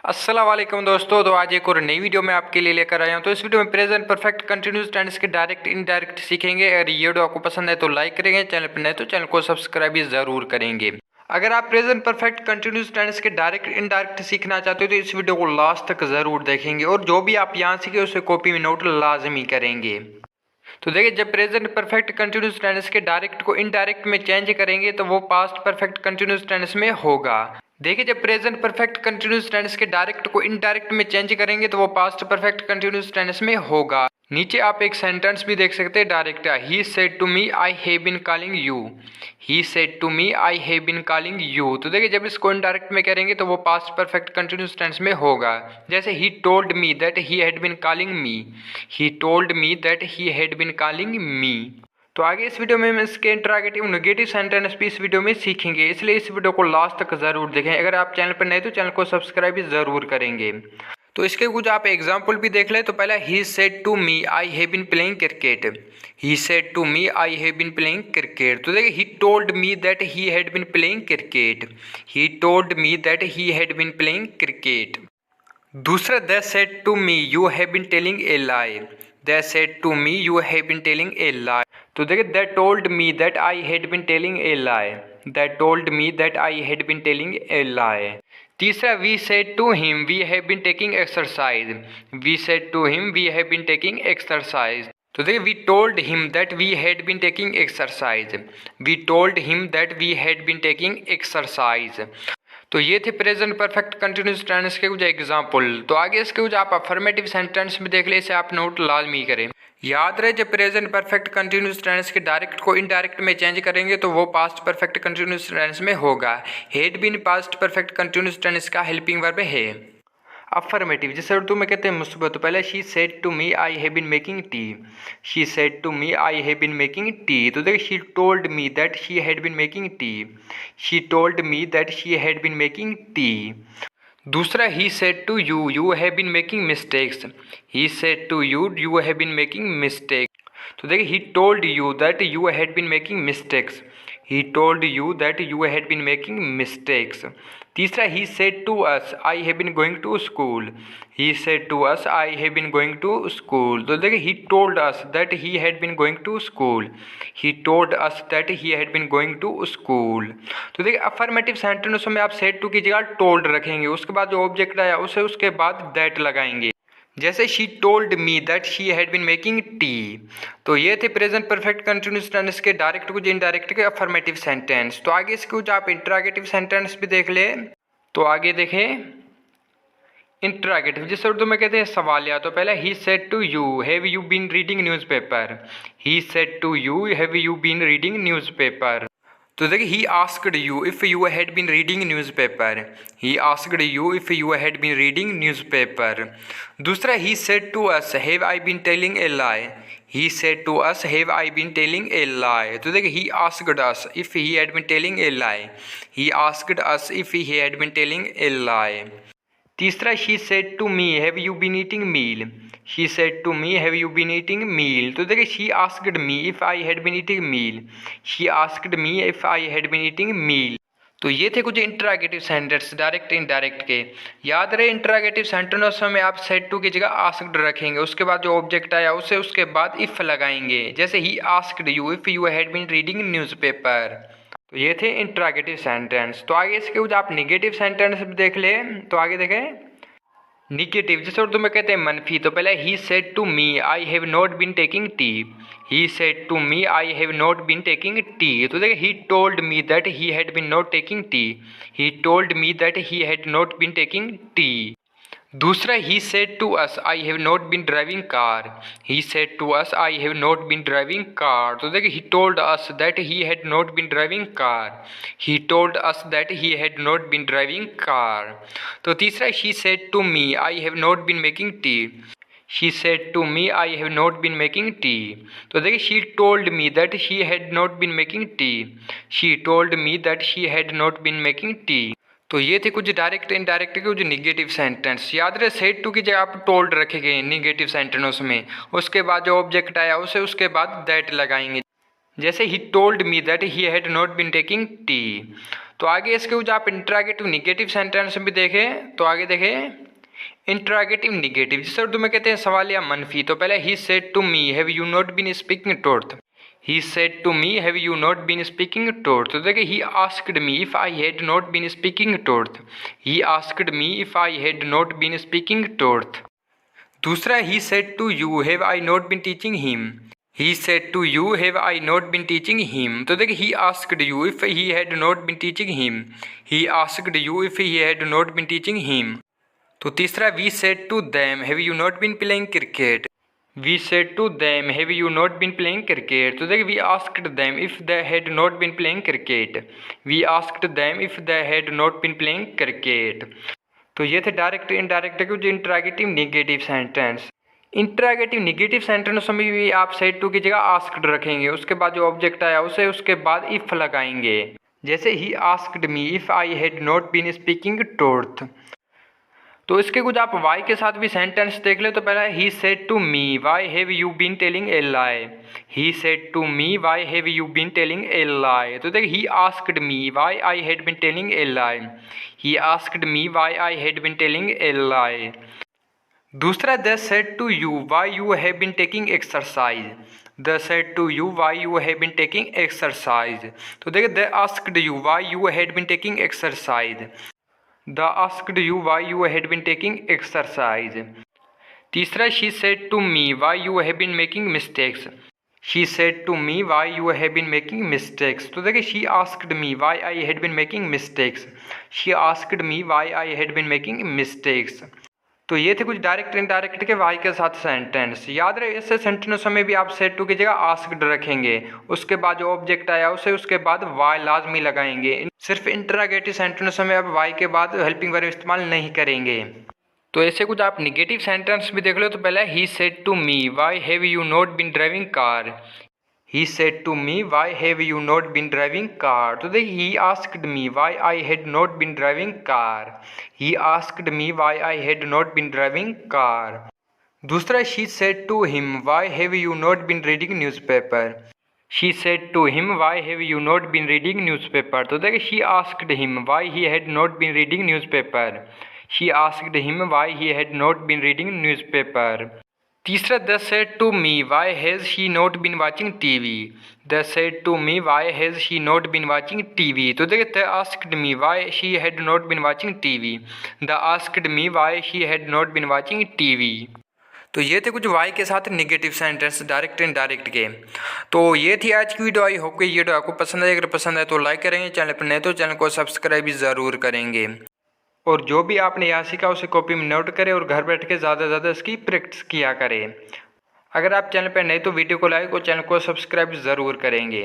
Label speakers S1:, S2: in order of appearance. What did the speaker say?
S1: अस्सलाम वालेकुम दोस्तों। तो आज एक और नई वीडियो में आपके लिए लेकर आया हूं। तो इस वीडियो में प्रेजेंट परफेक्ट कंटिन्यूस टेंस के डायरेक्ट इनडायरेक्ट सीखेंगे। अगर ये वीडियो आपको पसंद है तो लाइक करेंगे, चैनल पर नए तो चैनल को सब्सक्राइब भी जरूर करेंगे। अगर आप प्रेजेंट परफेक्ट कंटिन्यूस टेंस के डायरेक्ट इनडायरेक्ट सीखना चाहते हो तो इस वीडियो को लास्ट तक जरूर देखेंगे और जो भी आप यहाँ सीखे उसे कॉपी में नोट लाजमी करेंगे। तो देखिए, जब प्रेजेंट परफेक्ट कंटिन्यूस टेंस के डायरेक्ट को इनडायरेक्ट में चेंज करेंगे तो वो पास्ट परफेक्ट कंटिन्यूस टेंस में होगा। देखिए, जब प्रेजेंट परफेक्ट कंटिन्यूस टेंस के डायरेक्ट को इनडायरेक्ट में चेंज करेंगे तो वो पास्ट परफेक्ट कंटिन्यूस टेंस में होगा। नीचे आप एक सेंटेंस भी देख सकते हैं direct. He said to me I have been calling you. He said to me I have been calling you. तो देखिए, जब इसको इनडायरेक्ट में करेंगे तो वो पास्ट परफेक्ट कंटिन्यूस टेंस में होगा। जैसे he told me that he had been calling me. He told me that he had been calling me. तो आगे इस वीडियो में हम इसके इंट्रोगेटिव नेगेटिव सेंटेंस भी इस वीडियो में सीखेंगे, इसलिए इस वीडियो को लास्ट तक जरूर देखें। अगर आप चैनल पर नए तो चैनल को सब्सक्राइब भी जरूर करेंगे। तो इसके कुछ आप एग्जाम्पल भी देख लें। तो पहला, he said to me I have been playing cricket. He said to me I have been playing cricket. तो देखिए, he told me that he had been playing cricket. He told me that he had been playing cricket. दूसरा, they said to me you have been telling a lie. They said to me you have been telling a lie. तो देखिए, they told me that I had been telling a lie. They told me that I had been telling a lie. तीसरा, we said to him we have been taking exercise. We said to him we have been taking exercise. तो देखिए, we told him that we had been taking exercise. We told him that we had been taking exercise. तो ये थे present perfect continuous tense के कुछ example. तो आगे इसके कुछ आप अफर्मेटिव सेंटेंस भी देख ले, इसे आप नोट लाजमी करें। याद रहे, जब प्रेजेंट परफेक्ट कंटिन्यूस टेंस के डायरेक्ट को इनडायरेक्ट में चेंज करेंगे तो वो पास्ट परफेक्ट कंटिन्यूस टेंस में होगा। Had been past perfect continuous tense का हेल्पिंग वर्ब है। अफर्मेटिव, जैसे उर्दू में कहते हैं मुस्बत, तो पहले she said to me I have been making tea. She said to me I have been making tea. तो देखिए, she told me that she had been making tea. She told me that she had been making tea. दूसरा, he said to you you have been making mistakes. He said to you you have been making mistake. तो देखिए, he told you that you had been making mistakes. He told you that you had been making mistakes. तीसरा, he said to us I have been going to school. He said to us I have been going to school. तो देखिए, he told us that he had been going to school. He told us that he had been going to school. तो देखिए, affirmative sentence में आप said to की जगह told रखेंगे, उसके बाद जो ऑब्जेक्ट आया उसे उसके बाद दैट लगाएंगे। जैसे she told me that she had been making tea. तो ये थे प्रेजेंट परफेक्ट कंटिन्यूस टेंस के डायरेक्ट कुछ इनडायरेक्ट के अफर्मेटिव सेंटेंस। तो आगे इसके कुछ आप इंट्रोगेटिव सेंटेंस भी देख ले। तो आगे देखें, इंट्रोगेटिव जिसे उर्दू में कहते हैं सवालिया। तो पहले, he said to you have you been reading newspaper. He said to you have you been reading newspaper. तो देखिए, he asked you if you had been reading newspaper. He asked you if you had been reading newspaper. दूसरा, he said to us have I been telling a lie. He said to us have I been telling a lie. तो देखिए, he asked us if he had been telling a lie. He asked us if he had been telling a lie. तीसरा, she said to me have you been eating meal. She said to me have you been eating meal. तो देखिए, she asked me if I had been eating meal. She asked me if I had been eating meal. तो ये थे कुछ interrogative sentence direct indirect के। याद रहे, interrogative sentence में आप सेड टू की जगह आस्क्ड रखेंगे, उसके बाद जो ऑब्जेक्ट आया उसे उसके बाद इफ़ लगाएंगे। जैसे he asked you if you had been reading newspaper. तो ये थे इंट्रोगेटिव सेंटेंस। तो आगे इसके कुछ आप निगेटिव सेंटेंस भी देख ले। तो आगे देखें, निगेटिव जैसे उर्दू में कहते हैं मनफी। तो पहले, he said to me I have not been taking tea. He said to me I have not been taking tea. तो देखिए, he told me that he had been not taking tea. He told me that he had not been taking tea. दूसरा, he said to us I have not been driving car. He said to us I have not been driving car. तो देखिए, he told us that he had not been driving car. He told us that he had not been driving car. तो तीसरा, she said to me I have not been making tea. She said to me I have not been making tea. तो देखिए, she told me that she had not been making tea. She told me that she had not been making tea. तो ये थे कुछ direct indirect के कुछ negative sentence. याद रहे, सेड टू की जगह आप टोल्ड रखेंगे निगेटिव सेंटेंस में, उसके बाद जो ऑब्जेक्ट आया उसे उसके बाद दैट लगाएंगे। जैसे he told me that he had not been taking tea. तो आगे इसके कुछ आप इंट्रागेटिव निगेटिव सेंटेंस भी देखें तो आगे देखें इंट्रागेटिव निगेटिव, जिसे उर्दू में कहते हैं सवाल या मनफी। तो पहले he said to me have you not been speaking truth. He said to me have you not been speaking truth. तो देखिए he asked me if I had not been speaking truth. He asked me if I had not been speaking truth. दूसरा he said to you have I not been teaching him. He said to you have I not been teaching him. तो देखिए he asked you if he had not been teaching him. He asked you if he had not been teaching him. तो तीसरा we said to them have you not been playing cricket. We said to them have you not been playing cricket. तो देखिए we asked them if they had not been playing cricket. We asked them if they had not been playing cricket. तो ये थे direct indirect के जो interrogative negative sentence. Interrogative negative sentence में भी आप सेड टू की जगह आस्क्ड रखेंगे, उसके बाद जो ऑब्जेक्ट आया उसे उसके बाद इफ लगाएंगे। जैसे he asked me if I had not been speaking truth. तो इसके कुछ आप वाई के साथ भी सेंटेंस देख ले। तो पहला he said to me why have you been telling a lie. He said to me why have you been telling a lie. तो देखिए he asked me why I had been telling a lie. He asked me why I had been telling a lie. दूसरा they said to you why you have been taking exercise. They said to you why you have been taking exercise. तो देखिए they asked you why you had been taking exercise. The asked you why you had been taking exercise. तीसरा she said to me why you have been making mistakes. She said to me why you have been making mistakes. तो देखिए she asked me why I had been making mistakes. She asked me why I had been making mistakes. तो ये थे कुछ direct indirect के Y के साथ sentence. याद रहे ऐसे सेंटेंसों में भी आप सेड टू की जगह आस्क्ड रखेंगे, उसके बाद जो ऑब्जेक्ट आया उसे उसके बाद वाई लाजमी लगाएंगे। सिर्फ इंटरागेटिव सेंटेंसों में आप वाई के बाद हेल्पिंग वर्ब इस्तेमाल नहीं करेंगे। तो ऐसे कुछ आप निगेटिव सेंटेंस भी देख लो। तो पहले he said to me why have you not been driving car. He said to me why have you not been driving car. तो देखिए he asked me why I had not been driving car. He asked me why I had not been driving car. दूसरा she said to him why have you not been reading newspaper. She said to him why have you not been reading newspaper. तो देखिए she asked him why he had not been reading newspaper. She asked him why he had not been reading newspaper. तीसरा they said to me why has she not been watching TV. They said to me why has she not been watching TV. तो देखिए they asked me why she had not been watching TV. They asked me why she had not been watching TV. तो ये थे कुछ why के साथ negative sentence direct and direct के। तो ये थी आज की वीडियो। आई होप कि ये वीडियो आपको पसंद आए। अगर पसंद आए तो लाइक करेंगे, चैनल पर नए तो चैनल को सब्सक्राइब भी ज़रूर करेंगे। और जो भी आपने यहाँ सीखा उसे कॉपी में नोट करें और घर बैठ के ज़्यादा से ज़्यादा इसकी प्रैक्टिस किया करें। अगर आप चैनल पर नए तो वीडियो को लाइक और चैनल को सब्सक्राइब ज़रूर करेंगे।